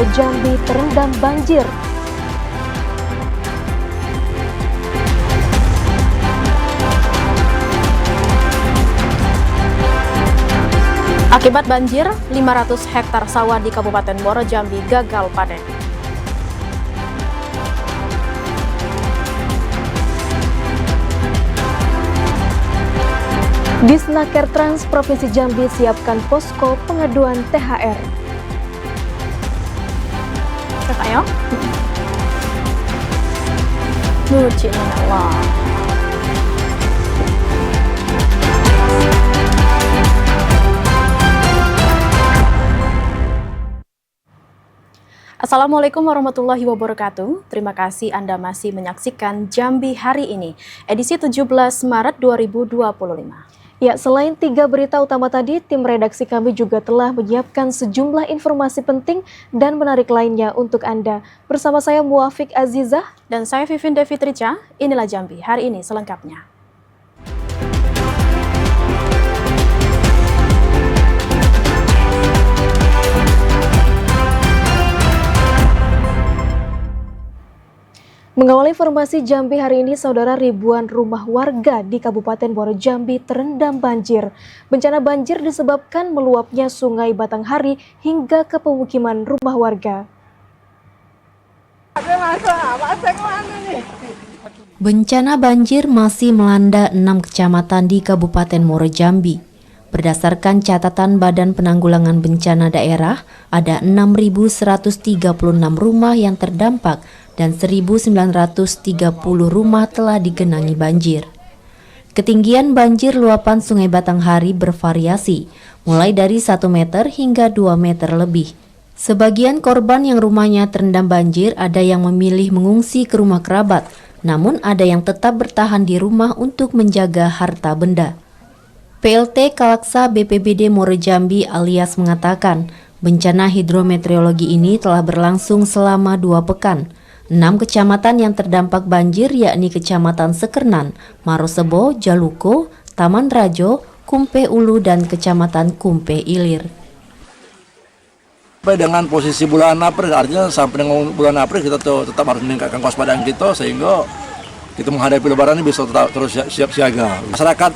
Boro Jambi terendam banjir. Akibat banjir, 500 hektar sawah di Kabupaten Muaro Jambi gagal panen. Disnaker Trans Provinsi Jambi siapkan posko pengaduan THR. Ayo. Nuci Allah. Assalamualaikum warahmatullahi wabarakatuh. Terima kasih Anda masih menyaksikan Jambi Hari Ini, edisi 17 Maret 2025. Ya, selain 3 berita utama tadi, tim redaksi kami juga telah menyiapkan sejumlah informasi penting dan menarik lainnya untuk Anda. Bersama saya Muafiq Azizah dan saya Vivin Devitrica, inilah Jambi Hari Ini selengkapnya. Mengawali informasi Jambi hari ini, saudara, ribuan rumah warga di Kabupaten Muaro Jambi terendam banjir. Bencana banjir disebabkan meluapnya Sungai Batanghari hingga ke pemukiman rumah warga. Bencana banjir masih melanda 6 kecamatan di Kabupaten Muaro Jambi. Berdasarkan catatan Badan Penanggulangan Bencana Daerah, ada 6.136 rumah yang terdampak dan 1.930 rumah telah digenangi banjir. Ketinggian banjir luapan Sungai Batanghari bervariasi, mulai dari 1 meter hingga 2 meter lebih. Sebagian korban yang rumahnya terendam banjir ada yang memilih mengungsi ke rumah kerabat, namun ada yang tetap bertahan di rumah untuk menjaga harta benda. PLT Kalaksa BPBD Muaro Jambi alias mengatakan, bencana hidrometeorologi ini telah berlangsung selama 2 pekan. 6 kecamatan yang terdampak banjir yakni Kecamatan Sekernan, Marosebo, Jaluko, Taman Rajo, Kumpe Ulu, dan Kecamatan Kumpe Ilir. Sampai dengan posisi bulan April, artinya sampai dengan bulan April kita tetap harus meningkatkan kewaspadaan kita sehingga kita menghadapi lebaran ini bisa tetap terus siap siaga. Masyarakat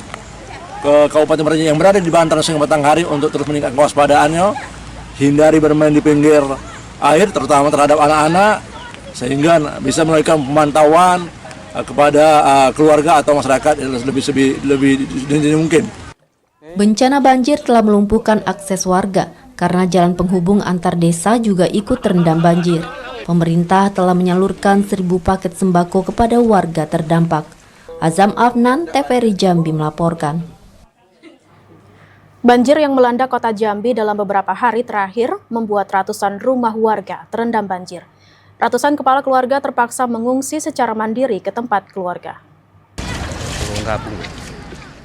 ke Kabupaten Muaro Jambi yang berada di bantaran Sungai Batanghari untuk terus meningkatkan kewaspadaannya, hindari bermain di pinggir air terutama terhadap anak-anak, sehingga bisa melakukan pemantauan kepada keluarga atau masyarakat lebih dini mungkin. Bencana banjir telah melumpuhkan akses warga karena jalan penghubung antar desa juga ikut terendam banjir. Pemerintah telah menyalurkan 1.000 paket sembako kepada warga terdampak. Azam Afnan, TVRI Jambi melaporkan. Banjir yang melanda kota Jambi dalam beberapa hari terakhir membuat ratusan rumah warga terendam banjir. Ratusan kepala keluarga terpaksa mengungsi secara mandiri ke tempat keluarga.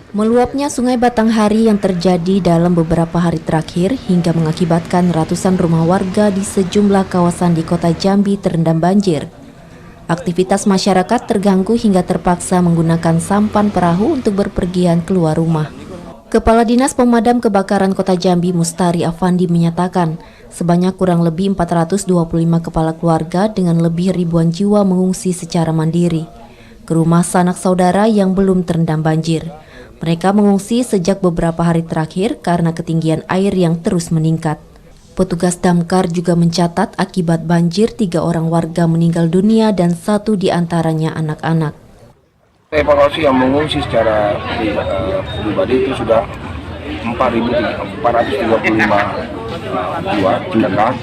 Meluapnya Sungai Batanghari yang terjadi dalam beberapa hari terakhir hingga mengakibatkan ratusan rumah warga di sejumlah kawasan di kota Jambi terendam banjir. Aktivitas masyarakat terganggu hingga terpaksa menggunakan sampan perahu untuk berpergian keluar rumah. Kepala Dinas Pemadam Kebakaran Kota Jambi Mustari Afandi menyatakan, sebanyak kurang lebih 425 kepala keluarga dengan lebih ribuan jiwa mengungsi secara mandiri ke rumah sanak saudara yang belum terendam banjir. Mereka mengungsi sejak beberapa hari terakhir karena ketinggian air yang terus meningkat. Petugas damkar juga mencatat akibat banjir 3 orang warga meninggal dunia dan 1 diantaranya anak-anak. Evaluasi yang mengungsi secara pribadi itu sudah 4.435 jiwa kakak,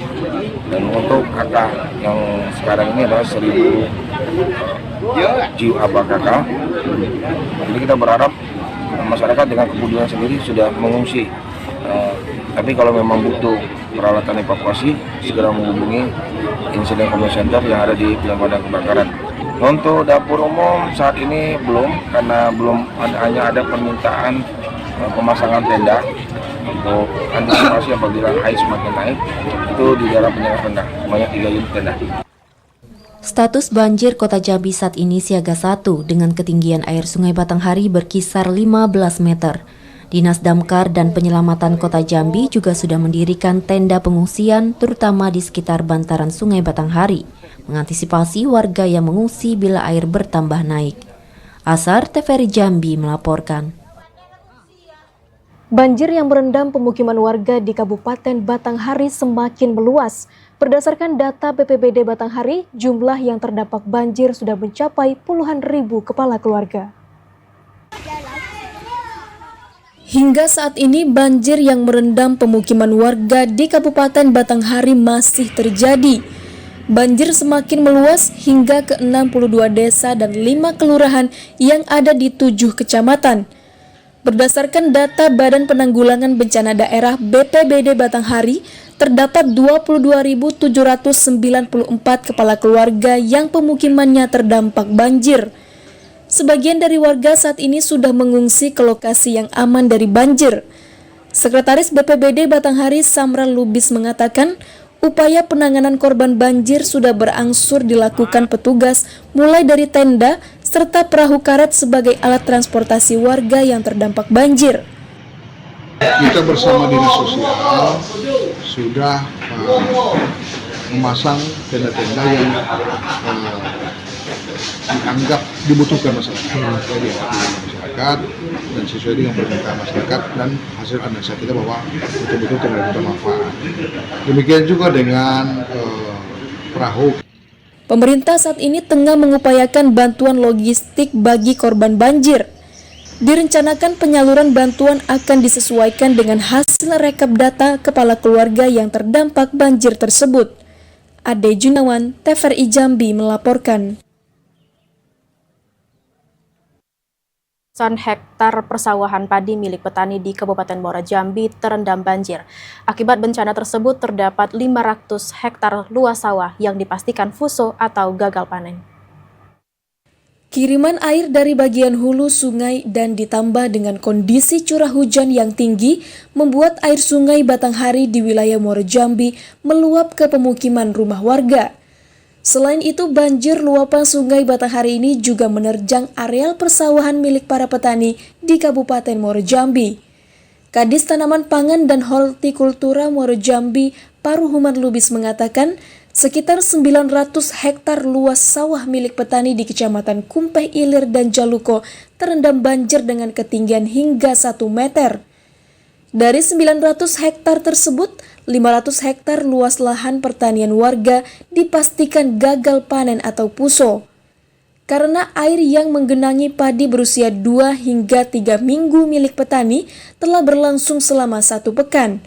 dan untuk kakak yang sekarang ini adalah 1.000 jiwa kakak. Jadi kita berharap masyarakat dengan kepedulian sendiri sudah mengungsi. Tapi kalau memang butuh peralatan evakuasi, segera menghubungi Insiden Command Center yang ada di Pemadam Kebakaran. Untuk dapur umum saat ini belum, karena hanya ada permintaan pemasangan tenda untuk antisipasi apabila air semakin naik. Itu di daerah penyangga rendah, banyak 3 unit tenda. Status banjir Kota Jambi saat ini siaga 1 dengan ketinggian air Sungai Batanghari berkisar 15 meter. Dinas Damkar dan Penyelamatan Kota Jambi juga sudah mendirikan tenda pengungsian terutama di sekitar bantaran Sungai Batanghari, mengantisipasi warga yang mengungsi bila air bertambah naik. Asar TVRI Jambi melaporkan. Banjir yang merendam pemukiman warga di Kabupaten Batanghari semakin meluas. Berdasarkan data BPBD Batanghari, jumlah yang terdampak banjir sudah mencapai puluhan ribu kepala keluarga. Hingga saat ini banjir yang merendam pemukiman warga di Kabupaten Batanghari masih terjadi. Banjir semakin meluas hingga ke 62 desa dan 5 kelurahan yang ada di 7 kecamatan. Berdasarkan data Badan Penanggulangan Bencana Daerah BPBD Batanghari, terdapat 22.794 kepala keluarga yang pemukimannya terdampak banjir. Sebagian dari warga saat ini sudah mengungsi ke lokasi yang aman dari banjir. Sekretaris BPBD Batanghari Samra Lubis mengatakan, upaya penanganan korban banjir sudah berangsur dilakukan petugas mulai dari tenda serta perahu karet sebagai alat transportasi warga yang terdampak banjir. Kita bersama Dinas Sosial sudah memasang tenda-tenda yang dianggap dibutuhkan masyarakat, dan sesuai dengan permintaan masyarakat dan hasil analisa kita bahwa betul-betul tidak bermanfaat. Demikian juga dengan perahu. Pemerintah saat ini tengah mengupayakan bantuan logistik bagi korban banjir. Direncanakan penyaluran bantuan akan disesuaikan dengan hasil rekap data kepala keluarga yang terdampak banjir tersebut. Ade Junawan, TVRI Jambi melaporkan. Ratusan hektar persawahan padi milik petani di Kabupaten Muara Jambi terendam banjir. Akibat bencana tersebut terdapat 500 hektar luas sawah yang dipastikan fuso atau gagal panen. Kiriman air dari bagian hulu sungai dan ditambah dengan kondisi curah hujan yang tinggi membuat air sungai Batanghari di wilayah Muara Jambi meluap ke pemukiman rumah warga. Selain itu, banjir luapan sungai Batanghari ini juga menerjang areal persawahan milik para petani di Kabupaten Muara Jambi. Kadis Tanaman Pangan dan Hortikultura Muara Jambi, Paruhuman Lubis mengatakan, sekitar 900 hektar luas sawah milik petani di Kecamatan Kumpeh Ilir dan Jaluko terendam banjir dengan ketinggian hingga 1 meter. Dari 900 hektar tersebut, 500 hektar luas lahan pertanian warga dipastikan gagal panen atau puso. Karena air yang menggenangi padi berusia 2 hingga 3 minggu milik petani telah berlangsung selama 1 pekan.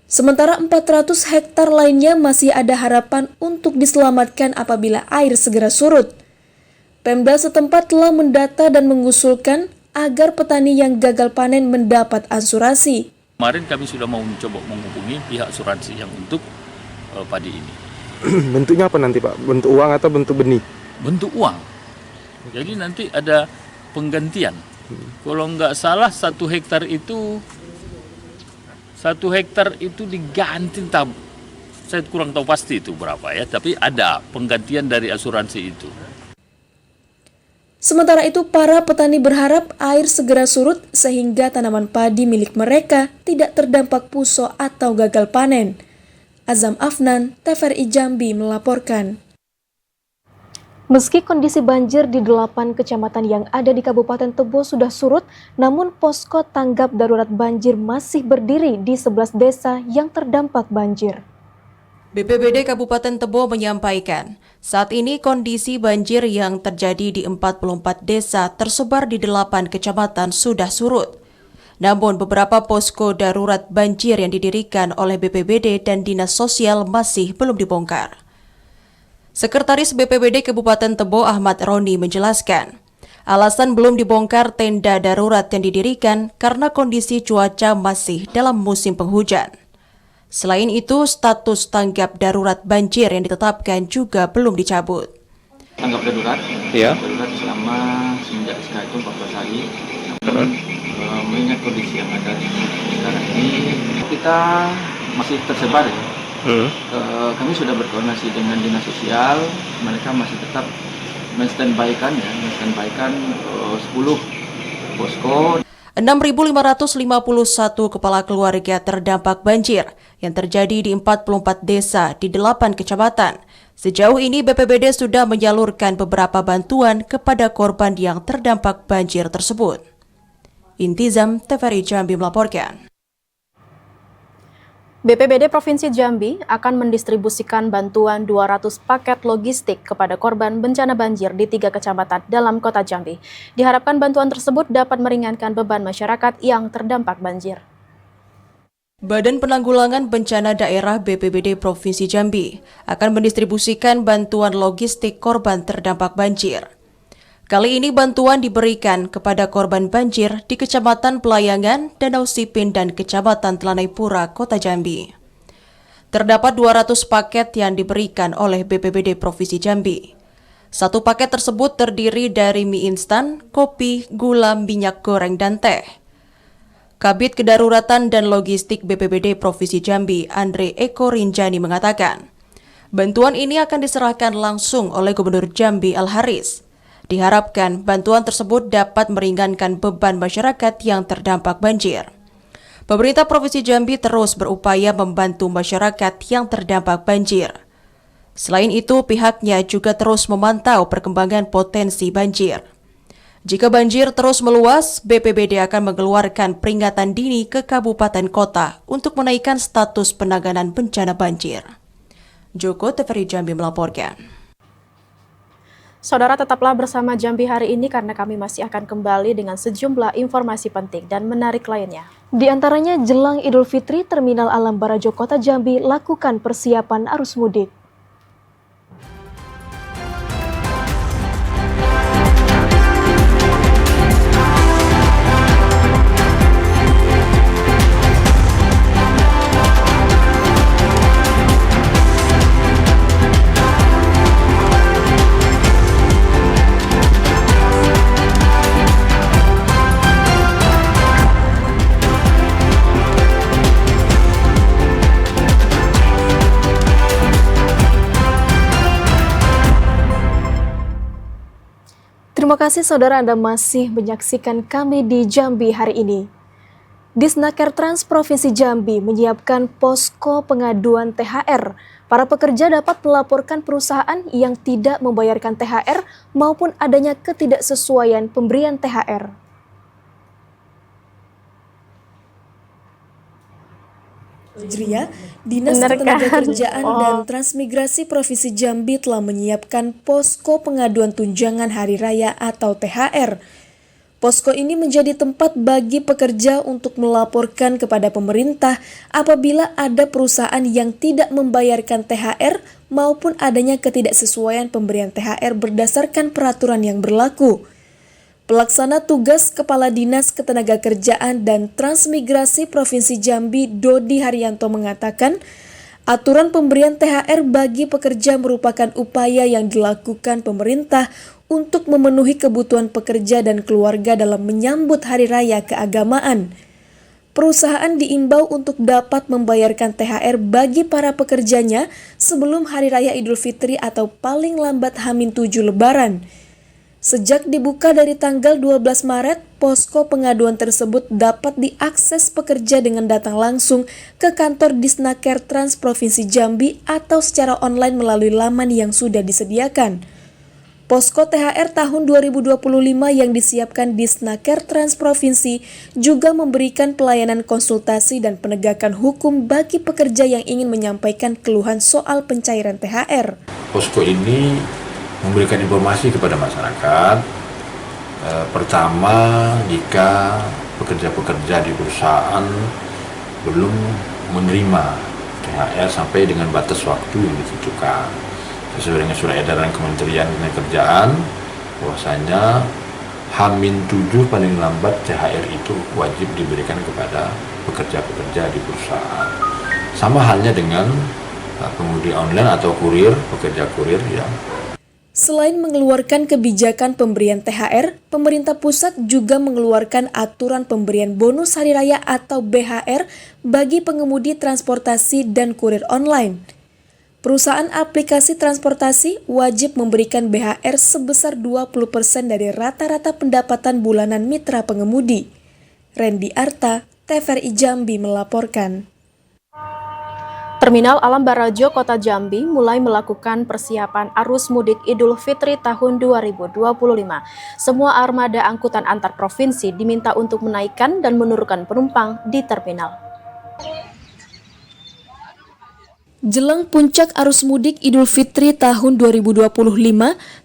Sementara 400 hektar lainnya masih ada harapan untuk diselamatkan apabila air segera surut. Pemda setempat telah mendata dan mengusulkan agar petani yang gagal panen mendapat asuransi. Kemarin kami sudah mau mencoba menghubungi pihak asuransi yang untuk padi ini. Bentuknya apa nanti Pak? Bentuk uang atau bentuk benih? Bentuk uang. Jadi nanti ada penggantian. Kalau nggak salah 1 hektar itu diganti, saya kurang tahu pasti itu berapa ya, tapi ada penggantian dari asuransi itu. Sementara itu, para petani berharap air segera surut sehingga tanaman padi milik mereka tidak terdampak puso atau gagal panen. Azam Afnan, TVRI Jambi melaporkan. Meski kondisi banjir di 8 kecamatan yang ada di Kabupaten Tebo sudah surut, namun posko tanggap darurat banjir masih berdiri di 11 desa yang terdampak banjir. BPBD Kabupaten Tebo menyampaikan, saat ini kondisi banjir yang terjadi di 44 desa tersebar di 8 kecamatan sudah surut. Namun beberapa posko darurat banjir yang didirikan oleh BPBD dan Dinas Sosial masih belum dibongkar. Sekretaris BPBD Kabupaten Tebo Ahmad Roni menjelaskan, alasan belum dibongkar tenda darurat yang didirikan karena kondisi cuaca masih dalam musim penghujan. Selain itu, status tanggap darurat banjir yang ditetapkan juga belum dicabut. Tanggap darurat, darurat selama semenjak SK itu 14 hari. Mengingat kondisi yang ada sekarang ini, kita masih tersebar ya. Kami sudah berkoordinasi dengan Dinas Sosial, mereka masih tetap men-standby-kan 10 posko. 6.551 kepala keluarga terdampak banjir yang terjadi di 44 desa di 8 kecamatan. Sejauh ini BPBD sudah menyalurkan beberapa bantuan kepada korban yang terdampak banjir tersebut. Intizam TVRI Jambi melaporkan. BPBD Provinsi Jambi akan mendistribusikan bantuan 200 paket logistik kepada korban bencana banjir di 3 kecamatan dalam kota Jambi. Diharapkan bantuan tersebut dapat meringankan beban masyarakat yang terdampak banjir. Badan Penanggulangan Bencana Daerah BPBD Provinsi Jambi akan mendistribusikan bantuan logistik korban terdampak banjir. Kali ini bantuan diberikan kepada korban banjir di Kecamatan Pelayangan, Danau Sipin, dan Kecamatan Telanai Pura, Kota Jambi. Terdapat 200 paket yang diberikan oleh BPBD Provinsi Jambi. Satu paket tersebut terdiri dari mie instan, kopi, gula, minyak goreng, dan teh. Kabid Kedaruratan dan Logistik BPBD Provinsi Jambi, Andre Eko Rinjani mengatakan, bantuan ini akan diserahkan langsung oleh Gubernur Jambi Al-Haris. Diharapkan bantuan tersebut dapat meringankan beban masyarakat yang terdampak banjir. Pemerintah Provinsi Jambi terus berupaya membantu masyarakat yang terdampak banjir. Selain itu, pihaknya juga terus memantau perkembangan potensi banjir. Jika banjir terus meluas, BPBD akan mengeluarkan peringatan dini ke kabupaten kota untuk menaikkan status penanganan bencana banjir. Joko TVRI Jambi melaporkan. Saudara, tetaplah bersama Jambi hari ini karena kami masih akan kembali dengan sejumlah informasi penting dan menarik lainnya. Di antaranya, jelang Idul Fitri, Terminal Alam Barajo Kota Jambi lakukan persiapan arus mudik. Terima kasih saudara Anda masih menyaksikan kami di Jambi hari ini. Disnaker Trans Provinsi Jambi menyiapkan posko pengaduan THR. Para pekerja dapat melaporkan perusahaan yang tidak membayarkan THR maupun adanya ketidaksesuaian pemberian THR. Dinas Ketenagakerjaan dan Transmigrasi Provinsi Jambi telah menyiapkan posko pengaduan tunjangan hari raya atau THR. Posko ini menjadi tempat bagi pekerja untuk melaporkan kepada pemerintah apabila ada perusahaan yang tidak membayarkan THR maupun adanya ketidaksesuaian pemberian THR berdasarkan peraturan yang berlaku. Pelaksana tugas Kepala Dinas Ketenagakerjaan dan Transmigrasi Provinsi Jambi, Dodi Haryanto mengatakan, aturan pemberian THR bagi pekerja merupakan upaya yang dilakukan pemerintah untuk memenuhi kebutuhan pekerja dan keluarga dalam menyambut Hari Raya Keagamaan. Perusahaan diimbau untuk dapat membayarkan THR bagi para pekerjanya sebelum Hari Raya Idul Fitri atau paling lambat H-7 Lebaran. Sejak dibuka dari tanggal 12 Maret, posko pengaduan tersebut dapat diakses pekerja dengan datang langsung ke kantor Disnaker Trans Provinsi Jambi atau secara online melalui laman yang sudah disediakan. Posko THR tahun 2025 yang disiapkan Disnaker Trans Provinsi juga memberikan pelayanan konsultasi dan penegakan hukum bagi pekerja yang ingin menyampaikan keluhan soal pencairan THR. Posko ini memberikan informasi kepada masyarakat. Pertama, jika pekerja-pekerja di perusahaan belum menerima THR sampai dengan batas waktu yang ditentukan sesuai dengan surat edaran Kementerian Ketenagakerjaan, bahwasanya H-7 paling lambat THR itu wajib diberikan kepada pekerja-pekerja di perusahaan. Sama halnya dengan pengemudi online atau kurir, pekerja kurir yang Selain mengeluarkan kebijakan pemberian THR, pemerintah pusat juga mengeluarkan aturan pemberian bonus hari raya atau BHR bagi pengemudi transportasi dan kurir online. Perusahaan aplikasi transportasi wajib memberikan BHR sebesar 20% dari rata-rata pendapatan bulanan mitra pengemudi. Randy Arta, TVRI Jambi melaporkan. Terminal Alam Barajo Kota Jambi mulai melakukan persiapan arus mudik Idul Fitri tahun 2025. Semua armada angkutan antar provinsi diminta untuk menaikkan dan menurunkan penumpang di terminal. Jelang puncak arus mudik Idul Fitri tahun 2025,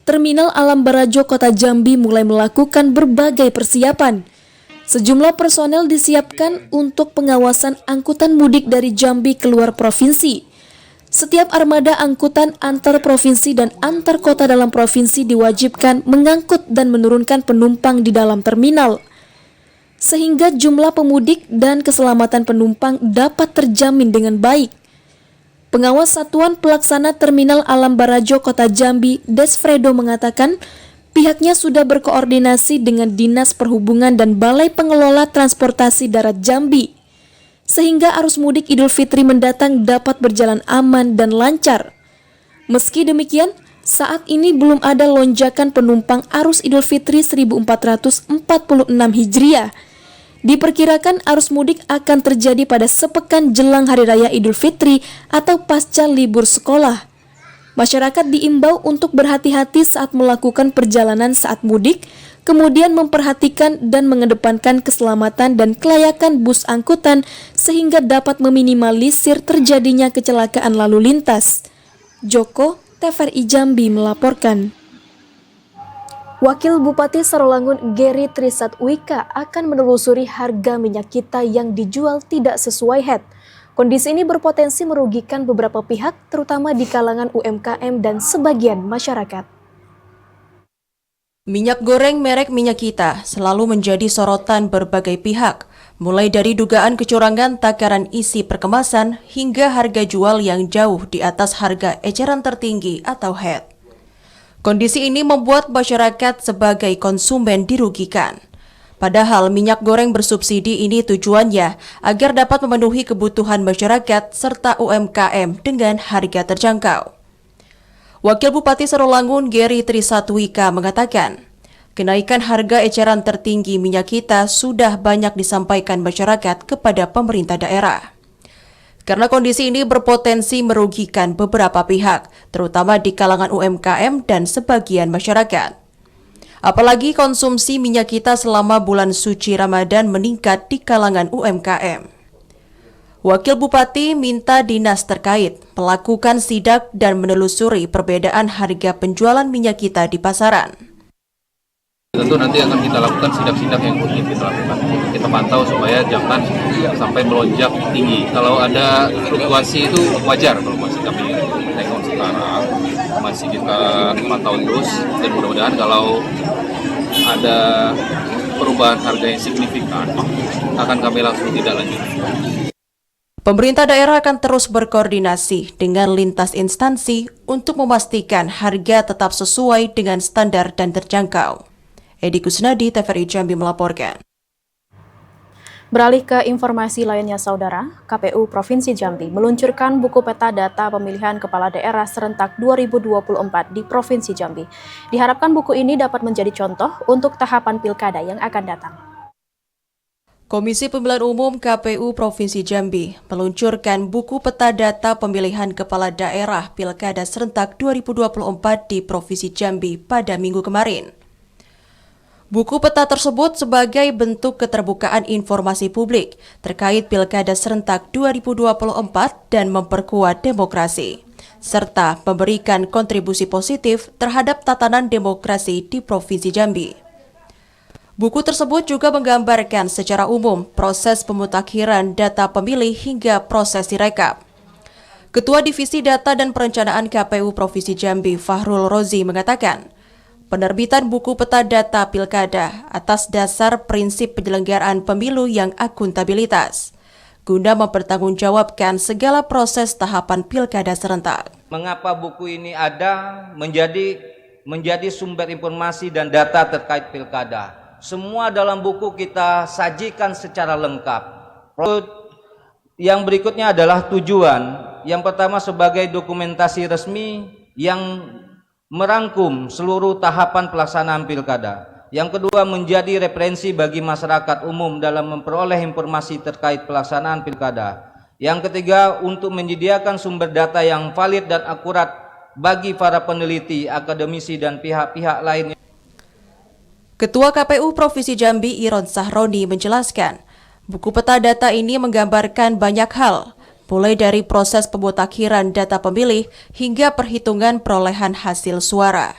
Terminal Alam Barajo Kota Jambi mulai melakukan berbagai persiapan. Sejumlah personel disiapkan untuk pengawasan angkutan mudik dari Jambi keluar provinsi. Setiap armada angkutan antar provinsi dan antar kota dalam provinsi diwajibkan mengangkut dan menurunkan penumpang di dalam terminal, sehingga jumlah pemudik dan keselamatan penumpang dapat terjamin dengan baik. Pengawas Satuan Pelaksana Terminal Alam Barajo Kota Jambi, Desfredo, mengatakan pihaknya sudah berkoordinasi dengan Dinas Perhubungan dan Balai Pengelola Transportasi Darat Jambi, sehingga arus mudik Idul Fitri mendatang dapat berjalan aman dan lancar. Meski demikian, saat ini belum ada lonjakan penumpang arus Idul Fitri 1446 Hijriah. Diperkirakan arus mudik akan terjadi pada sepekan jelang Hari Raya Idul Fitri atau pasca libur sekolah. Masyarakat diimbau untuk berhati-hati saat melakukan perjalanan saat mudik, kemudian memperhatikan dan mengedepankan keselamatan dan kelayakan bus angkutan sehingga dapat meminimalisir terjadinya kecelakaan lalu lintas. Joko, TVRI Jambi melaporkan. Wakil Bupati Sarolangun Geri Trisatwika akan menelusuri harga minyak kita yang dijual tidak sesuai HET. Kondisi ini berpotensi merugikan beberapa pihak, terutama di kalangan UMKM dan sebagian masyarakat. Minyak goreng merek Minyak Kita selalu menjadi sorotan berbagai pihak, mulai dari dugaan kecurangan takaran isi perkemasan hingga harga jual yang jauh di atas harga eceran tertinggi atau HET. Kondisi ini membuat masyarakat sebagai konsumen dirugikan. Padahal minyak goreng bersubsidi ini tujuannya agar dapat memenuhi kebutuhan masyarakat serta UMKM dengan harga terjangkau. Wakil Bupati Sarolangun Geri Trisatwika mengatakan, kenaikan harga eceran tertinggi Minyak Kita sudah banyak disampaikan masyarakat kepada pemerintah daerah. Karena kondisi ini berpotensi merugikan beberapa pihak, terutama di kalangan UMKM dan sebagian masyarakat. Apalagi konsumsi minyak kita selama bulan suci Ramadan meningkat di kalangan UMKM. Wakil Bupati minta dinas terkait melakukan sidak dan menelusuri perbedaan harga penjualan minyak kita di pasaran. Tentu nanti akan kita lakukan sidak-sidak yang rutin kita lakukan. Kita pantau supaya jangan sampai melonjak tinggi. Kalau ada fluktuasi itu wajar kalau masih kami tengok sekarang. Masih kita pantau terus dan mudah-mudahan kalau ada perubahan harga yang signifikan akan kami langsung tidak lanjut. Pemerintah daerah akan terus berkoordinasi dengan lintas instansi untuk memastikan harga tetap sesuai dengan standar dan terjangkau. Edi Kusnadi, TVRI Jambi melaporkan. Beralih ke informasi lainnya, Saudara, KPU Provinsi Jambi meluncurkan buku peta data pemilihan kepala daerah serentak 2024 di Provinsi Jambi. Diharapkan buku ini dapat menjadi contoh untuk tahapan pilkada yang akan datang. Komisi Pemilihan Umum KPU Provinsi Jambi meluncurkan buku peta data pemilihan kepala daerah pilkada serentak 2024 di Provinsi Jambi pada Minggu kemarin. Buku peta tersebut sebagai bentuk keterbukaan informasi publik terkait Pilkada Serentak 2024 dan memperkuat demokrasi, serta memberikan kontribusi positif terhadap tatanan demokrasi di Provinsi Jambi. Buku tersebut juga menggambarkan secara umum proses pemutakhiran data pemilih hingga proses sirekap. Ketua Divisi Data dan Perencanaan KPU Provinsi Jambi, Fahrul Rozi, mengatakan, penerbitan buku peta data pilkada atas dasar prinsip penyelenggaraan pemilu yang akuntabilitas, guna mempertanggungjawabkan segala proses tahapan pilkada serentak. Mengapa buku ini ada menjadi sumber informasi dan data terkait pilkada? Semua dalam buku kita sajikan secara lengkap. Yang berikutnya adalah tujuan. Yang pertama sebagai dokumentasi resmi yang merangkum seluruh tahapan pelaksanaan pilkada. Yang kedua, menjadi referensi bagi masyarakat umum dalam memperoleh informasi terkait pelaksanaan pilkada. Yang ketiga, untuk menyediakan sumber data yang valid dan akurat bagi para peneliti, akademisi, dan pihak-pihak lain. Ketua KPU Provinsi Jambi Iron Sahroni menjelaskan, buku peta data ini menggambarkan banyak hal, mulai dari proses pemutakhiran data pemilih hingga perhitungan perolehan hasil suara.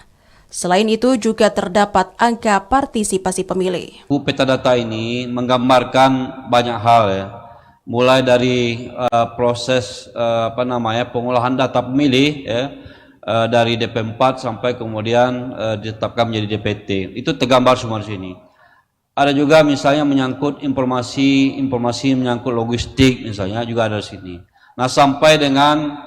Selain itu juga terdapat angka partisipasi pemilih. Buku peta data ini menggambarkan banyak hal ya. Mulai dari proses pengolahan data pemilih ya, dari DP4 sampai kemudian ditetapkan menjadi DPT. Itu tergambar semua di sini. Ada juga misalnya menyangkut informasi menyangkut logistik misalnya juga ada di sini. Nah, sampai dengan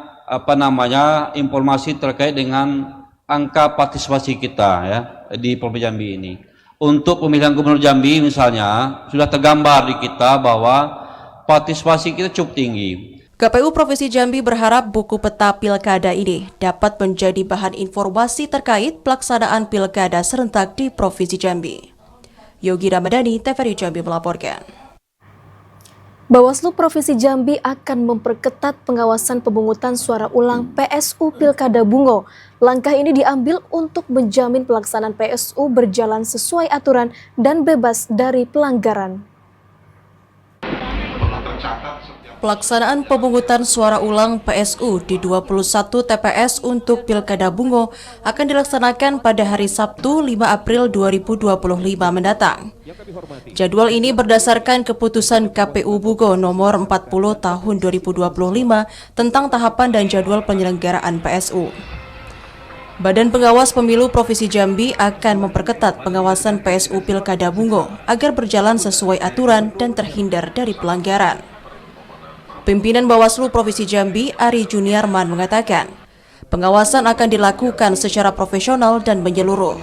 informasi terkait dengan angka partisipasi kita ya di Provinsi Jambi ini. Untuk pemilihan gubernur Jambi misalnya sudah tergambar di kita bahwa partisipasi kita cukup tinggi. KPU Provinsi Jambi berharap buku peta pilkada ini dapat menjadi bahan informasi terkait pelaksanaan pilkada serentak di Provinsi Jambi. Yogi Ramadhani, TVRI Jambi melaporkan. Bawaslu Provinsi Jambi akan memperketat pengawasan pemungutan suara ulang PSU Pilkada Bungo. Langkah ini diambil untuk menjamin pelaksanaan PSU berjalan sesuai aturan dan bebas dari pelanggaran. Pelaksanaan pemungutan suara ulang PSU di 21 TPS untuk Pilkada Bungo akan dilaksanakan pada hari Sabtu 5 April 2025 mendatang. Jadwal ini berdasarkan keputusan KPU Bungo nomor 40 tahun 2025 tentang tahapan dan jadwal penyelenggaraan PSU. Badan Pengawas Pemilu Provinsi Jambi akan memperketat pengawasan PSU Pilkada Bungo agar berjalan sesuai aturan dan terhindar dari pelanggaran. Pimpinan Bawaslu Provinsi Jambi, Ari Juniarman, mengatakan, pengawasan akan dilakukan secara profesional dan menyeluruh.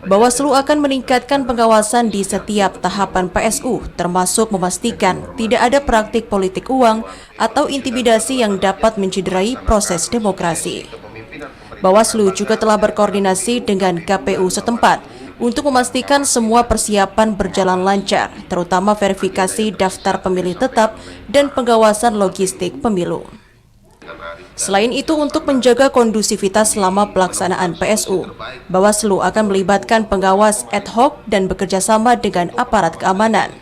Bawaslu akan meningkatkan pengawasan di setiap tahapan PSU, termasuk memastikan tidak ada praktik politik uang atau intimidasi yang dapat mencederai proses demokrasi. Bawaslu juga telah berkoordinasi dengan KPU setempat untuk memastikan semua persiapan berjalan lancar, terutama verifikasi daftar pemilih tetap dan pengawasan logistik pemilu. Selain itu, untuk menjaga kondusivitas selama pelaksanaan PSU, Bawaslu akan melibatkan pengawas ad hoc dan bekerjasama dengan aparat keamanan,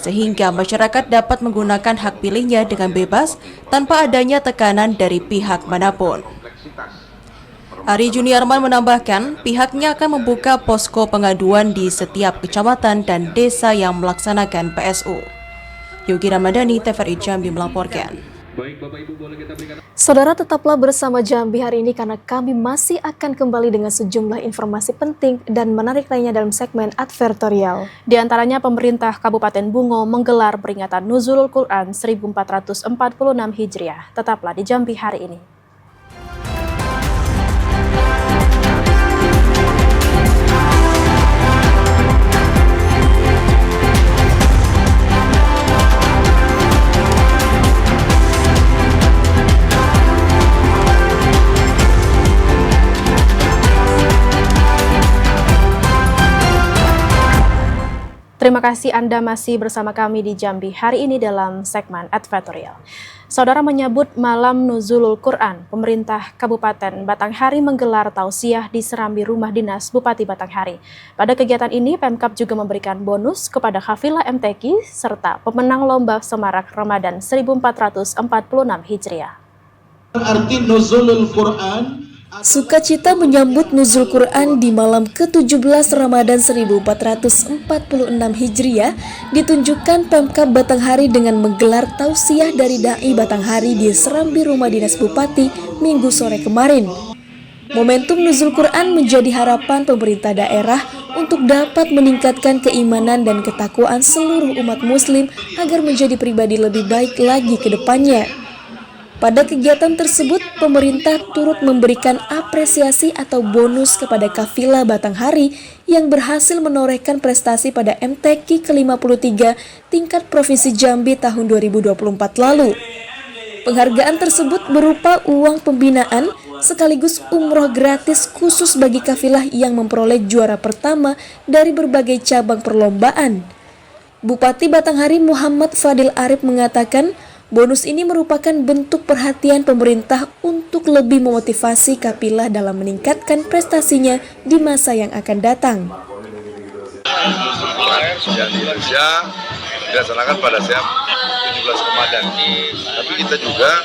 sehingga masyarakat dapat menggunakan hak pilihnya dengan bebas tanpa adanya tekanan dari pihak manapun. Ari Juniarman menambahkan, pihaknya akan membuka posko pengaduan di setiap kecamatan dan desa yang melaksanakan PSU. Yogi Ramadhani, TVRI Jambi melaporkan. Saudara, tetaplah bersama Jambi hari ini karena kami masih akan kembali dengan sejumlah informasi penting dan menarik lainnya dalam segmen advertorial. Di antaranya pemerintah Kabupaten Bungo menggelar peringatan Nuzulul Quran 1446 Hijriah. Tetaplah di Jambi hari ini. Terima kasih Anda masih bersama kami di Jambi hari ini dalam segmen advertorial. Saudara, menyambut malam Nuzulul Quran, pemerintah Kabupaten Batanghari menggelar tausiah di serambi rumah dinas Bupati Batanghari. Pada kegiatan ini, Pemkab juga memberikan bonus kepada kafilah MTQ serta pemenang lomba semarak Ramadan 1446 Hijriah. Arti Nuzulul Quran, sukacita menyambut Nuzul Quran di malam ke-17 Ramadan 1446 Hijriah ditunjukkan Pemkab Batanghari dengan menggelar tausiah dari Dai Batanghari di serambi rumah dinas Bupati Minggu sore kemarin. Momentum Nuzul Quran menjadi harapan pemerintah daerah untuk dapat meningkatkan keimanan dan ketakwaan seluruh umat muslim agar menjadi pribadi lebih baik lagi ke depannya. Pada kegiatan tersebut, pemerintah turut memberikan apresiasi atau bonus kepada kafilah Batanghari yang berhasil menorehkan prestasi pada MTQ ke-53 tingkat Provinsi Jambi tahun 2024 lalu. Penghargaan tersebut berupa uang pembinaan sekaligus umroh gratis khusus bagi kafilah yang memperoleh juara pertama dari berbagai cabang perlombaan. Bupati Batanghari Muhammad Fadil Arif mengatakan bonus ini merupakan bentuk perhatian pemerintah untuk lebih memotivasi kafilah dalam meningkatkan prestasinya di masa yang akan datang. Yang di Indonesia dilaksanakan pada siap 17 Ramadan. Tapi kita juga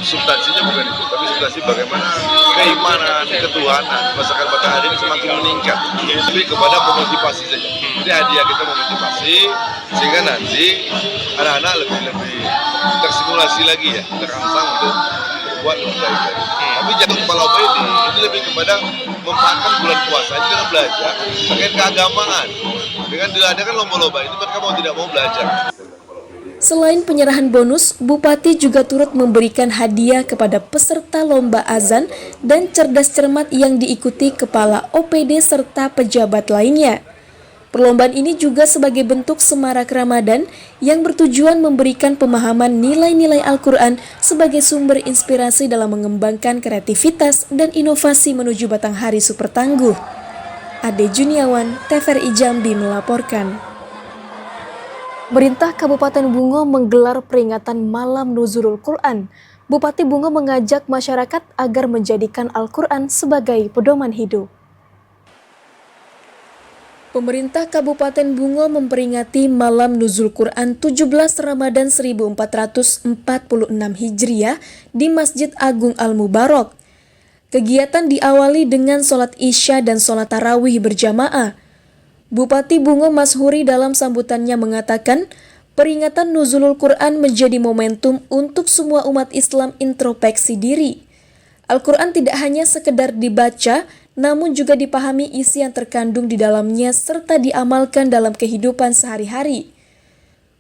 substansinya bukan itu, tapi substansi bagaimana keimanan, ketuhanan masyarakat Batanghari ini semakin meningkat. Lebih kepada memotivasi saja. Jadi hadiah kita memotivasi sehingga nanti anak-anak lebih tersimulasi lagi ya, terangsang untuk berbuat lebih baik lagi. Tapi jangan kepala ini lebih kepada memanfaatkan bulan puasa ini dengan belajar terkait keagamaan. Dengan diadakan lomba-lomba ini mereka mau tidak mau belajar. Selain penyerahan bonus, Bupati juga turut memberikan hadiah kepada peserta lomba azan dan cerdas cermat yang diikuti kepala OPD serta pejabat lainnya. Perlombaan ini juga sebagai bentuk semarak Ramadan yang bertujuan memberikan pemahaman nilai-nilai Al-Quran sebagai sumber inspirasi dalam mengembangkan kreativitas dan inovasi menuju Batanghari super tangguh. Ade Juniawan, TVRI Jambi melaporkan. Pemerintah Kabupaten Bungo menggelar peringatan Malam Nuzulul Quran. Bupati Bungo mengajak masyarakat agar menjadikan Al-Quran sebagai pedoman hidup. Pemerintah Kabupaten Bungo memperingati Malam Nuzul Quran 17 Ramadan 1446 Hijriah di Masjid Agung Al-Mubarak. Kegiatan diawali dengan sholat Isya dan sholat tarawih berjamaah. Bupati Bungo Mashuri dalam sambutannya mengatakan, peringatan Nuzulul Quran menjadi momentum untuk semua umat Islam introspeksi diri. Al-Quran tidak hanya sekedar dibaca, namun juga dipahami isi yang terkandung di dalamnya serta diamalkan dalam kehidupan sehari-hari.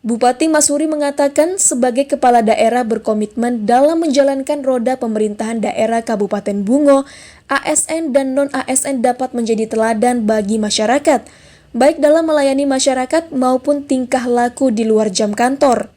Bupati Mashuri mengatakan sebagai kepala daerah berkomitmen dalam menjalankan roda pemerintahan daerah Kabupaten Bungo, ASN dan non-ASN dapat menjadi teladan bagi masyarakat, baik dalam melayani masyarakat maupun tingkah laku di luar jam kantor.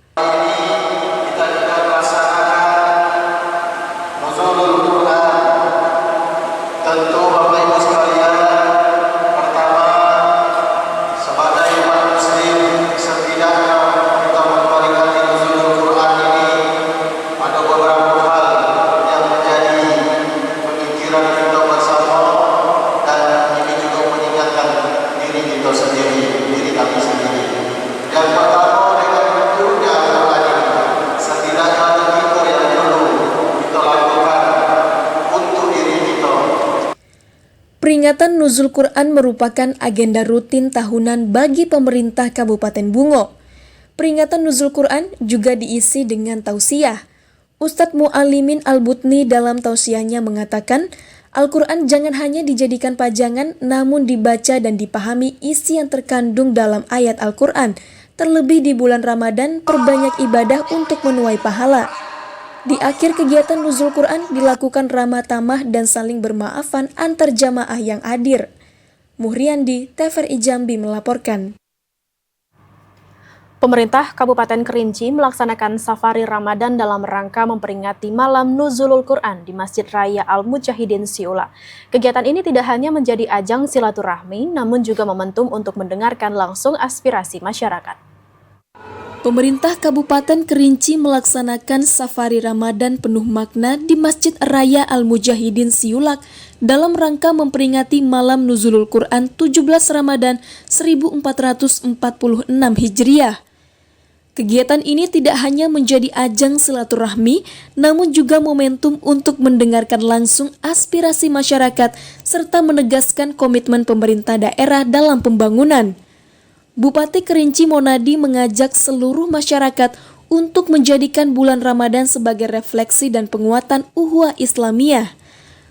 Peringatan Nuzul Quran merupakan agenda rutin tahunan bagi pemerintah Kabupaten Bungo. Peringatan Nuzul Quran juga diisi dengan tausiah. Ustadz Mu'alimin Al-Butni dalam tausiahnya mengatakan, Al-Quran jangan hanya dijadikan pajangan, namun dibaca dan dipahami isi yang terkandung dalam ayat Al-Quran. Terlebih di bulan Ramadan, perbanyak ibadah untuk menuai pahala. Di akhir kegiatan Nuzul Quran dilakukan ramah tamah dan saling bermaafan antar jamaah yang hadir. Muhriandi, TVRI Jambi melaporkan. Pemerintah Kabupaten Kerinci melaksanakan safari Ramadan dalam rangka memperingati Malam Nuzulul Quran di Masjid Raya Al-Mujahidin Siula. Kegiatan ini tidak hanya menjadi ajang silaturahmi, namun juga momentum untuk mendengarkan langsung aspirasi masyarakat. Pemerintah Kabupaten Kerinci melaksanakan safari Ramadan penuh makna di Masjid Raya Al-Mujahidin Siulak dalam rangka memperingati Malam Nuzulul Quran 17 Ramadan 1446 Hijriah. Kegiatan ini tidak hanya menjadi ajang silaturahmi, namun juga momentum untuk mendengarkan langsung aspirasi masyarakat serta menegaskan komitmen pemerintah daerah dalam pembangunan. Bupati Kerinci Monadi mengajak seluruh masyarakat untuk menjadikan bulan Ramadan sebagai refleksi dan penguatan ukhuwah Islamiyah.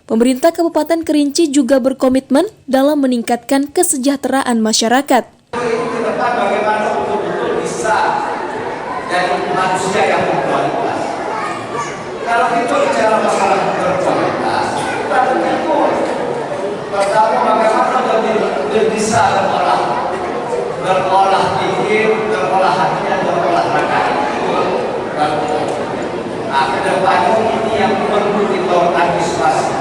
Pemerintah Kabupaten Kerinci juga berkomitmen dalam meningkatkan kesejahteraan masyarakat. Tentang bagaimana betul-betul bisa jadi manusia yang berkualitas. Kalau kita bicara masalah berkualitas, kita betul. Pertama, bagaimana bisa berolah pikir, berolah hati, dan berolah raga. Nah, ke depan ini yang perlu kita antisipasi.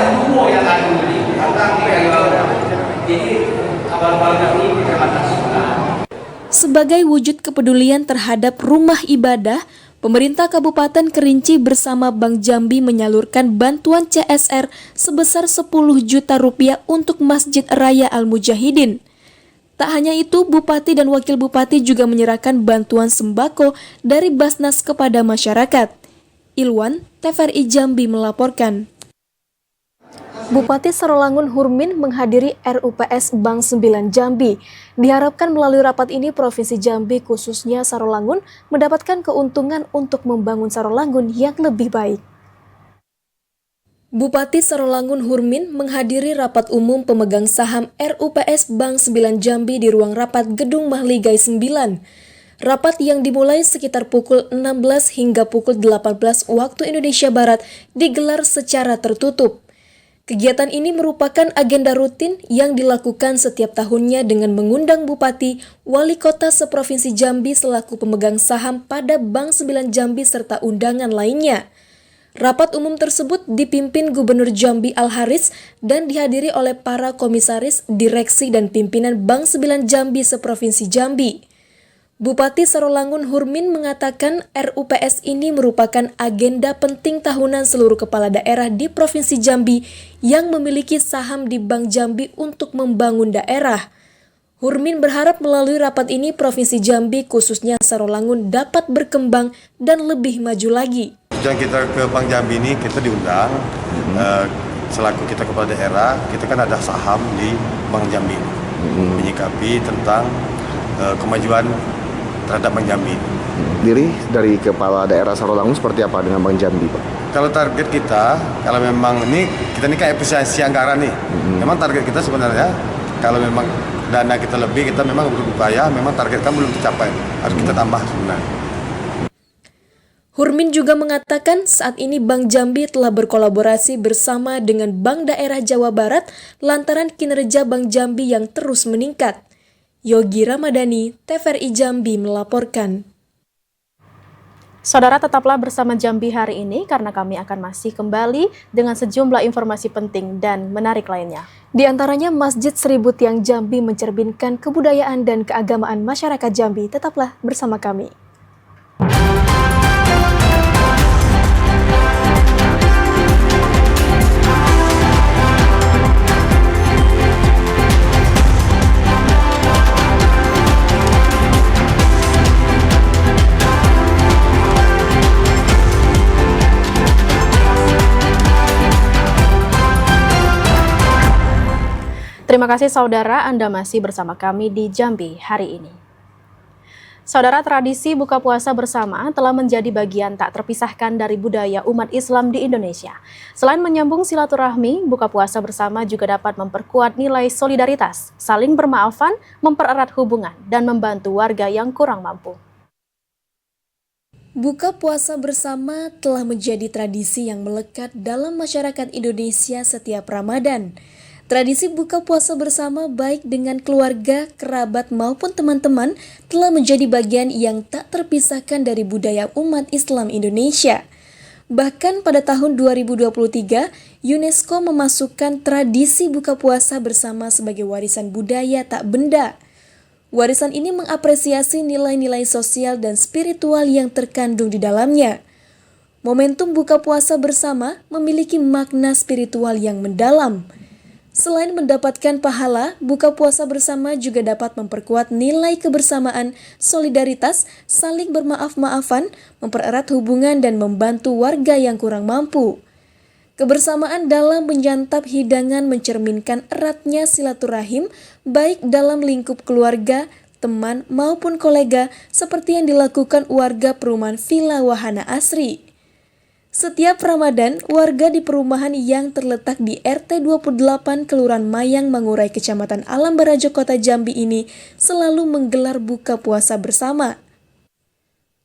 dulu yang adu ini, jadi abang-abang ini kecamatan Sungai. Sebagai wujud kepedulian terhadap rumah ibadah, pemerintah Kabupaten Kerinci bersama Bank Jambi menyalurkan bantuan CSR sebesar 10 juta rupiah untuk Masjid Raya Al-Mujahidin. Tak hanya itu, Bupati dan Wakil Bupati juga menyerahkan bantuan sembako dari Basnas kepada masyarakat. Ilwan, TVRI Jambi melaporkan. Bupati Sarolangun Hurmin menghadiri RUPS Bank 9 Jambi. Diharapkan melalui rapat ini Provinsi Jambi khususnya Sarolangun mendapatkan keuntungan untuk membangun Sarolangun yang lebih baik. Bupati Sarolangun Hurmin menghadiri rapat umum pemegang saham RUPS Bank 9 Jambi di ruang rapat Gedung Mahligai 9. Rapat yang dimulai sekitar pukul 16 hingga pukul 18 waktu Indonesia Barat digelar secara tertutup. Kegiatan ini merupakan agenda rutin yang dilakukan setiap tahunnya dengan mengundang Bupati, Wali Kota seprovinsi Jambi selaku pemegang saham pada Bank 9 Jambi serta undangan lainnya. Rapat umum tersebut dipimpin Gubernur Jambi Al-Haris dan dihadiri oleh para komisaris, direksi, dan pimpinan Bank 9 Jambi seprovinsi Jambi. Bupati Sarolangun Hurmin mengatakan RUPS ini merupakan agenda penting tahunan seluruh kepala daerah di Provinsi Jambi yang memiliki saham di Bank Jambi untuk membangun daerah. Hurmin berharap melalui rapat ini Provinsi Jambi khususnya Sarolangun dapat berkembang dan lebih maju lagi. Tujuan kita ke Bank Jambi ini kita diundang selaku kita kepala daerah, kita kan ada saham di Bank Jambi menyikapi tentang kemajuan terhadap Bank Jambi. Diri dari kepala daerah Sarolangun seperti apa dengan Bank Jambi, Pak? Kalau target kita, kalau memang kita ini kan efisiensi anggaran nih. Memang target kita sebenarnya kalau memang dana kita lebih, kita memang berupaya, memang target kan belum tercapai, harus kita tambah sebenarnya. Hurmin juga mengatakan saat ini Bank Jambi telah berkolaborasi bersama dengan Bank Daerah Jawa Barat lantaran kinerja Bank Jambi yang terus meningkat. Yogi Ramadhani, TVRI Jambi melaporkan. Saudara tetaplah bersama Jambi hari ini karena kami akan masih kembali dengan sejumlah informasi penting dan menarik lainnya. Di antaranya Masjid Seribu Tiang Jambi mencerminkan kebudayaan dan keagamaan masyarakat Jambi. Tetaplah bersama kami. Terima kasih saudara, Anda masih bersama kami di Jambi hari ini. Saudara, tradisi buka puasa bersama telah menjadi bagian tak terpisahkan dari budaya umat Islam di Indonesia. Selain menyambung silaturahmi, buka puasa bersama juga dapat memperkuat nilai solidaritas, saling bermaafan, mempererat hubungan, dan membantu warga yang kurang mampu. Buka puasa bersama telah menjadi tradisi yang melekat dalam masyarakat Indonesia setiap Ramadan. Tradisi buka puasa bersama baik dengan keluarga, kerabat maupun teman-teman telah menjadi bagian yang tak terpisahkan dari budaya umat Islam Indonesia. Bahkan pada tahun 2023, UNESCO memasukkan tradisi buka puasa bersama sebagai warisan budaya tak benda. Warisan ini mengapresiasi nilai-nilai sosial dan spiritual yang terkandung di dalamnya. Momentum buka puasa bersama memiliki makna spiritual yang mendalam. Selain mendapatkan pahala, buka puasa bersama juga dapat memperkuat nilai kebersamaan, solidaritas, saling bermaaf-maafan, mempererat hubungan dan membantu warga yang kurang mampu. Kebersamaan dalam menyantap hidangan mencerminkan eratnya silaturahim baik dalam lingkup keluarga, teman maupun kolega seperti yang dilakukan warga perumahan Villa Wahana Asri. Setiap Ramadan, warga di perumahan yang terletak di RT 28 Kelurahan Mayang Mangurai Kecamatan Alam Barajo Kota Jambi ini selalu menggelar buka puasa bersama.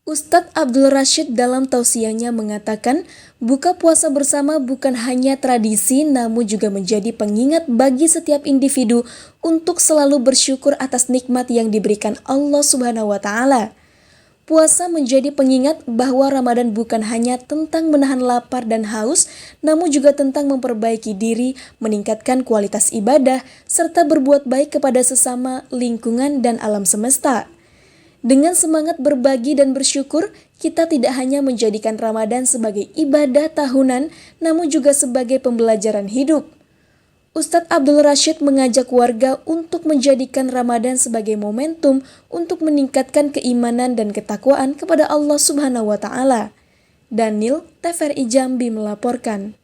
Ustadz Abdul Rashid dalam tausiahnya mengatakan, buka puasa bersama bukan hanya tradisi namun juga menjadi pengingat bagi setiap individu untuk selalu bersyukur atas nikmat yang diberikan Allah Subhanahu wa Ta'ala. Puasa menjadi pengingat bahwa Ramadan bukan hanya tentang menahan lapar dan haus, namun juga tentang memperbaiki diri, meningkatkan kualitas ibadah, serta berbuat baik kepada sesama, lingkungan, dan alam semesta. Dengan semangat berbagi dan bersyukur, kita tidak hanya menjadikan Ramadan sebagai ibadah tahunan, namun juga sebagai pembelajaran hidup. Ustadz Abdul Rashid mengajak warga untuk menjadikan Ramadan sebagai momentum untuk meningkatkan keimanan dan ketakwaan kepada Allah Subhanahu wa Ta'ala. Daniel, TVRI Jambi melaporkan.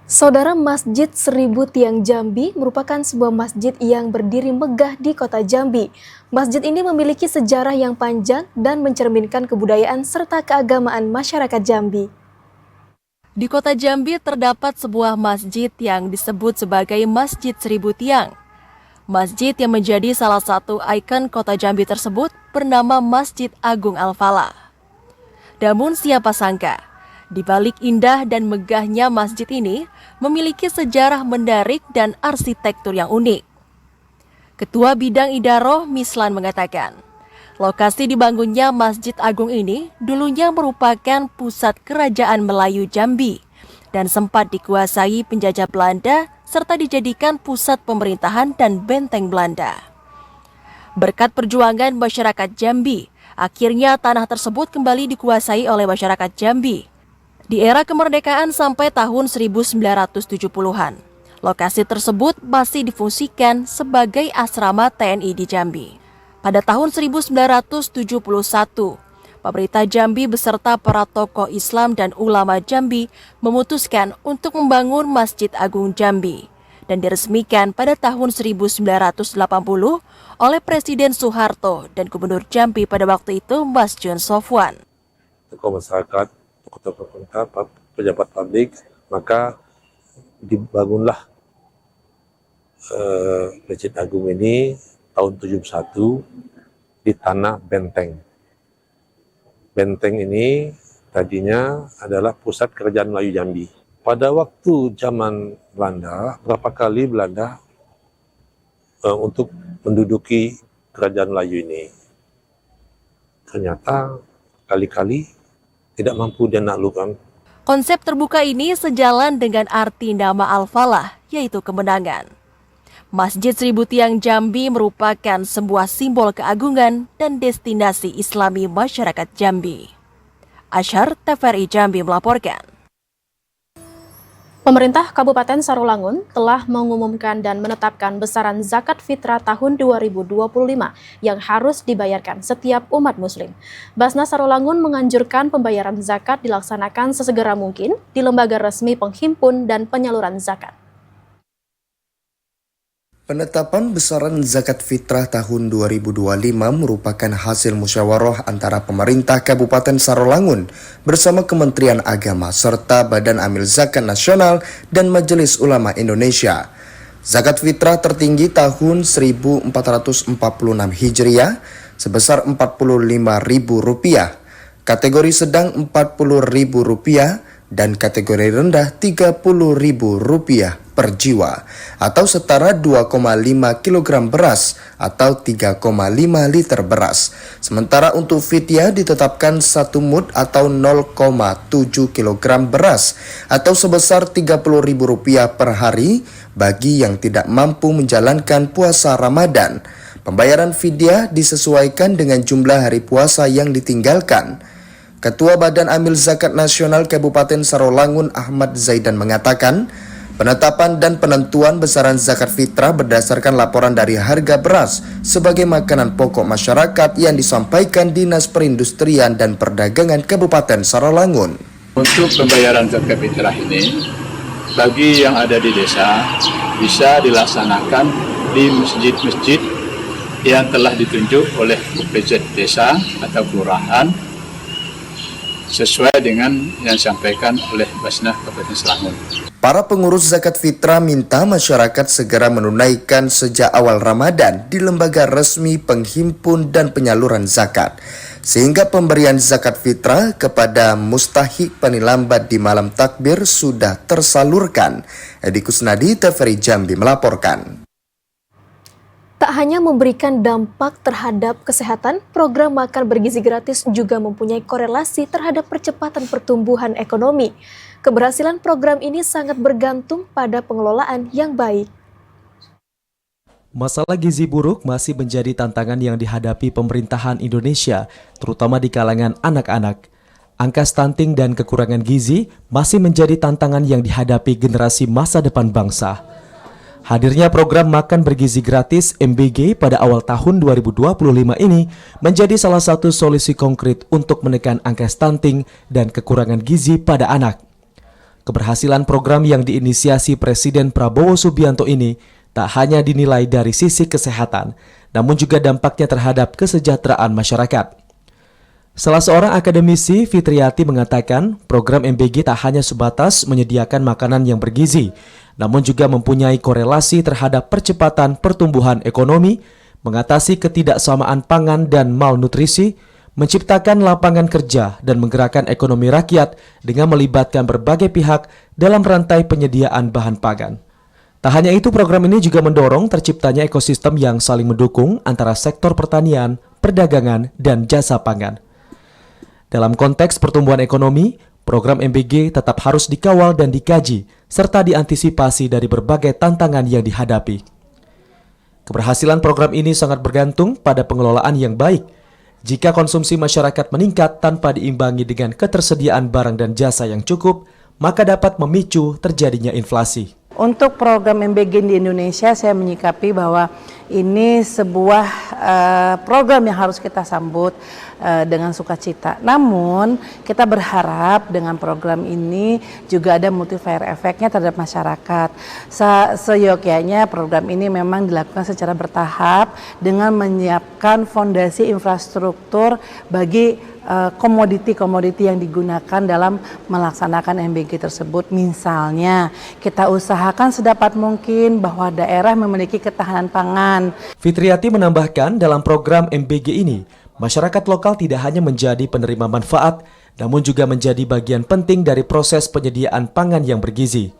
Saudara, Masjid 1000 Tiang Jambi merupakan sebuah masjid yang berdiri megah di kota Jambi. Masjid ini memiliki sejarah yang panjang dan mencerminkan kebudayaan serta keagamaan masyarakat Jambi. Di kota Jambi terdapat sebuah masjid yang disebut sebagai Masjid 1000 Tiang. Masjid yang menjadi salah satu ikon kota Jambi tersebut bernama Masjid Agung Al-Falah. Namun siapa sangka, di balik indah dan megahnya masjid ini memiliki sejarah menarik dan arsitektur yang unik. Ketua Bidang Idaroh Mislan mengatakan, lokasi dibangunnya Masjid Agung ini dulunya merupakan pusat kerajaan Melayu Jambi dan sempat dikuasai penjajah Belanda serta dijadikan pusat pemerintahan dan benteng Belanda. Berkat perjuangan masyarakat Jambi, akhirnya tanah tersebut kembali dikuasai oleh masyarakat Jambi. Di era kemerdekaan sampai tahun 1970-an, lokasi tersebut masih difungsikan sebagai asrama TNI di Jambi. Pada tahun 1971, pemerintah Jambi beserta para tokoh Islam dan ulama Jambi memutuskan untuk membangun Masjid Agung Jambi dan diresmikan pada tahun 1980 oleh Presiden Soeharto dan Gubernur Jambi pada waktu itu Mas John Sofwan. Tokoh masyarakat, tokoh pemerintah, pejabat publik, maka dibangunlah Masjid Agung ini tahun 71 di tanah Benteng. Benteng ini tadinya adalah pusat kerajaan Melayu Jambi. Pada waktu zaman Belanda, berapa kali Belanda untuk menduduki kerajaan Melayu ini. Ternyata kali-kali tidak mampu dia naklukkan. Konsep terbuka ini sejalan dengan arti nama Al-Falah, yaitu kemenangan. Masjid 1000 Tiang Jambi merupakan sebuah simbol keagungan dan destinasi Islami masyarakat Jambi. Asyar, TVRI Jambi melaporkan. Pemerintah Kabupaten Sarolangun telah mengumumkan dan menetapkan besaran zakat fitrah tahun 2025 yang harus dibayarkan setiap umat muslim. Basnas Sarolangun menganjurkan pembayaran zakat dilaksanakan sesegera mungkin di lembaga resmi penghimpun dan penyaluran zakat. Penetapan besaran zakat fitrah tahun 2025 merupakan hasil musyawarah antara pemerintah Kabupaten Sarolangun bersama Kementerian Agama serta Badan Amil Zakat Nasional dan Majelis Ulama Indonesia. Zakat fitrah tertinggi tahun 1446 Hijriah sebesar Rp45.000, kategori sedang Rp40.000 dan kategori rendah Rp30.000 per jiwa atau setara 2,5 kg beras atau 3,5 liter beras. Sementara untuk fidyah ditetapkan 1 mud atau 0,7 kg beras atau sebesar Rp30.000 per hari bagi yang tidak mampu menjalankan puasa Ramadan. Pembayaran fidyah disesuaikan dengan jumlah hari puasa yang ditinggalkan. Ketua Badan Amil Zakat Nasional Kabupaten Sarolangun Ahmad Zaidan mengatakan, penetapan dan penentuan besaran zakat fitrah berdasarkan laporan dari harga beras sebagai makanan pokok masyarakat yang disampaikan Dinas Perindustrian dan Perdagangan Kabupaten Sarolangun. Untuk pembayaran zakat fitrah ini, bagi yang ada di desa bisa dilaksanakan di masjid-masjid yang telah ditunjuk oleh PZ desa atau kelurahan sesuai dengan yang disampaikan oleh Basnas Kabupaten Sarolangun. Para pengurus zakat fitrah minta masyarakat segera menunaikan sejak awal Ramadan di lembaga resmi penghimpun dan penyaluran zakat, sehingga pemberian zakat fitrah kepada mustahik paling lambat di malam takbir sudah tersalurkan. Edi Kusnadi, TVRI Jambi melaporkan. Tak hanya memberikan dampak terhadap kesehatan, program makan bergizi gratis juga mempunyai korelasi terhadap percepatan pertumbuhan ekonomi. Keberhasilan program ini sangat bergantung pada pengelolaan yang baik. Masalah gizi buruk masih menjadi tantangan yang dihadapi pemerintahan Indonesia, terutama di kalangan anak-anak. Angka stunting dan kekurangan gizi masih menjadi tantangan yang dihadapi generasi masa depan bangsa. Hadirnya program makan bergizi gratis MBG pada awal tahun 2025 ini menjadi salah satu solusi konkret untuk menekan angka stunting dan kekurangan gizi pada anak. Keberhasilan program yang diinisiasi Presiden Prabowo Subianto ini tak hanya dinilai dari sisi kesehatan, namun juga dampaknya terhadap kesejahteraan masyarakat. Salah seorang akademisi, Fitriati, mengatakan program MBG tak hanya sebatas menyediakan makanan yang bergizi, namun juga mempunyai korelasi terhadap percepatan pertumbuhan ekonomi, mengatasi ketidaksamaan pangan dan malnutrisi, menciptakan lapangan kerja dan menggerakkan ekonomi rakyat dengan melibatkan berbagai pihak dalam rantai penyediaan bahan pangan. Tak hanya itu, program ini juga mendorong terciptanya ekosistem yang saling mendukung antara sektor pertanian, perdagangan, dan jasa pangan. Dalam konteks pertumbuhan ekonomi, program MBG tetap harus dikawal dan dikaji, serta diantisipasi dari berbagai tantangan yang dihadapi. Keberhasilan program ini sangat bergantung pada pengelolaan yang baik. Jika konsumsi masyarakat meningkat tanpa diimbangi dengan ketersediaan barang dan jasa yang cukup, maka dapat memicu terjadinya inflasi. Untuk program MBG di Indonesia, saya menyikapi bahwa ini sebuah program yang harus kita sambut dengan sukacita. Namun, kita berharap dengan program ini juga ada multiplier efeknya terhadap masyarakat. Seyogyanya program ini memang dilakukan secara bertahap dengan menyiapkan fondasi infrastruktur bagi komoditi-komoditi yang digunakan dalam melaksanakan MBG tersebut. Misalnya, kita usahakan sedapat mungkin bahwa daerah memiliki ketahanan pangan. Fitriati menambahkan, dalam program MBG ini, masyarakat lokal tidak hanya menjadi penerima manfaat, namun juga menjadi bagian penting dari proses penyediaan pangan yang bergizi.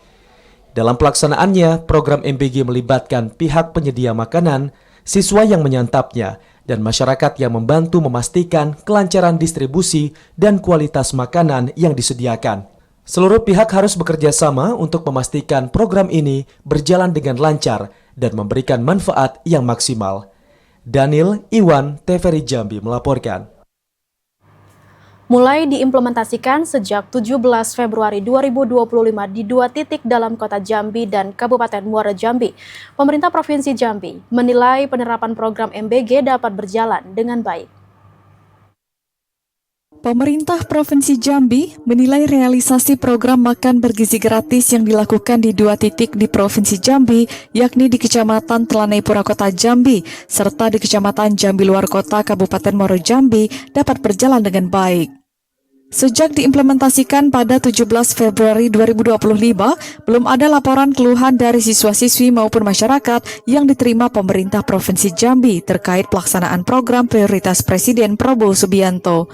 Dalam pelaksanaannya, program MBG melibatkan pihak penyedia makanan, siswa yang menyantapnya, dan masyarakat yang membantu memastikan kelancaran distribusi dan kualitas makanan yang disediakan. Seluruh pihak harus bekerja sama untuk memastikan program ini berjalan dengan lancar dan memberikan manfaat yang maksimal. Daniel Iwan, TVRI Jambi melaporkan. Mulai diimplementasikan sejak 17 Februari 2025 di 2 titik dalam kota Jambi dan Kabupaten Muara Jambi, pemerintah Provinsi Jambi menilai penerapan program MBG dapat berjalan dengan baik. Pemerintah Provinsi Jambi menilai realisasi program makan bergizi gratis yang dilakukan di 2 titik di Provinsi Jambi, yakni di Kecamatan Telanai-Pura Kota Jambi, serta di Kecamatan Jambi Luar Kota Kabupaten Muara Jambi dapat berjalan dengan baik. Sejak diimplementasikan pada 17 Februari 2025, belum ada laporan keluhan dari siswa-siswi maupun masyarakat yang diterima pemerintah Provinsi Jambi terkait pelaksanaan program prioritas Presiden Prabowo Subianto.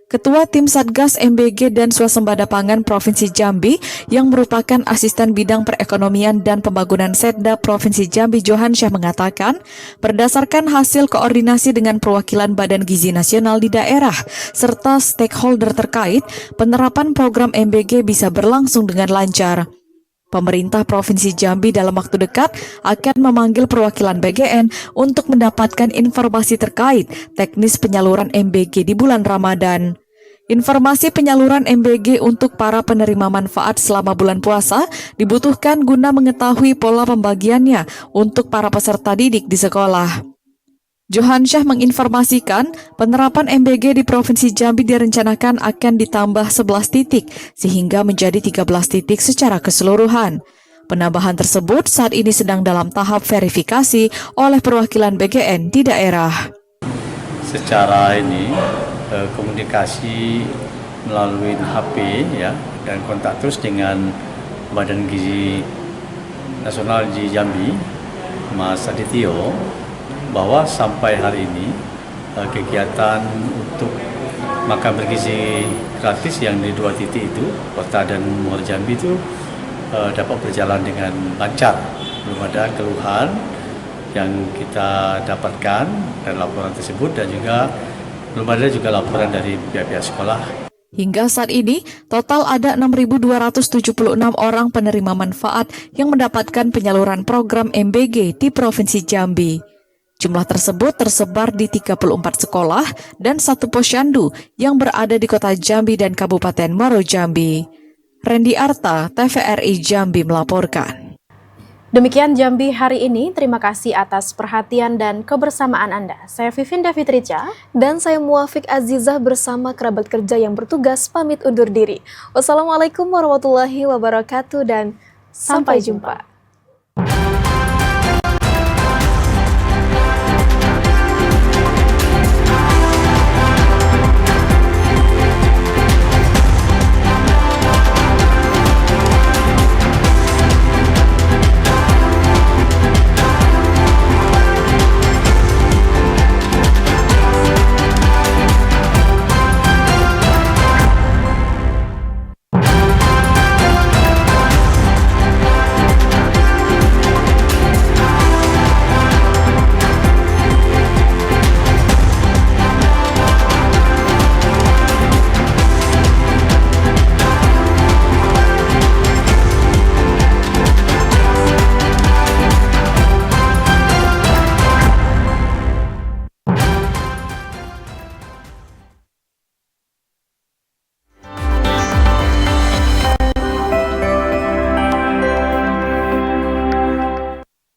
Ketua Tim Satgas MBG dan Swasembada Pangan Provinsi Jambi yang merupakan Asisten Bidang Perekonomian dan Pembangunan Setda Provinsi Jambi Johansyah mengatakan, berdasarkan hasil koordinasi dengan perwakilan Badan Gizi Nasional di daerah serta stakeholder terkait, penerapan program MBG bisa berlangsung dengan lancar. Pemerintah Provinsi Jambi dalam waktu dekat akan memanggil perwakilan BGN untuk mendapatkan informasi terkait teknis penyaluran MBG di bulan Ramadan. Informasi penyaluran MBG untuk para penerima manfaat selama bulan puasa dibutuhkan guna mengetahui pola pembagiannya untuk para peserta didik di sekolah. Johansyah menginformasikan penerapan MBG di Provinsi Jambi direncanakan akan ditambah 11 titik sehingga menjadi 13 titik secara keseluruhan. Penambahan tersebut saat ini sedang dalam tahap verifikasi oleh perwakilan BGN di daerah. Secara ini komunikasi melalui HP ya dan kontak terus dengan Badan Gizi Nasional di Jambi, Mas Adityo, bahwa sampai hari ini kegiatan untuk makan bergizi gratis yang di 2 titik itu, Kota dan Muara Jambi itu dapat berjalan dengan lancar, belum ada keluhan yang kita dapatkan dari laporan tersebut, dan juga belum ada juga laporan dari pihak-pihak sekolah. Hingga saat ini, total ada 6.276 orang penerima manfaat yang mendapatkan penyaluran program MBG di Provinsi Jambi. Jumlah tersebut tersebar di 34 sekolah dan 1 posyandu yang berada di Kota Jambi dan Kabupaten Muaro Jambi. Randy Arta, TVRI Jambi melaporkan. Demikian Jambi hari ini. Terima kasih atas perhatian dan kebersamaan Anda. Saya Vivinda Fitrica. Dan saya Muafiq Azizah bersama kerabat kerja yang bertugas pamit undur diri. Wassalamualaikum warahmatullahi wabarakatuh dan sampai jumpa.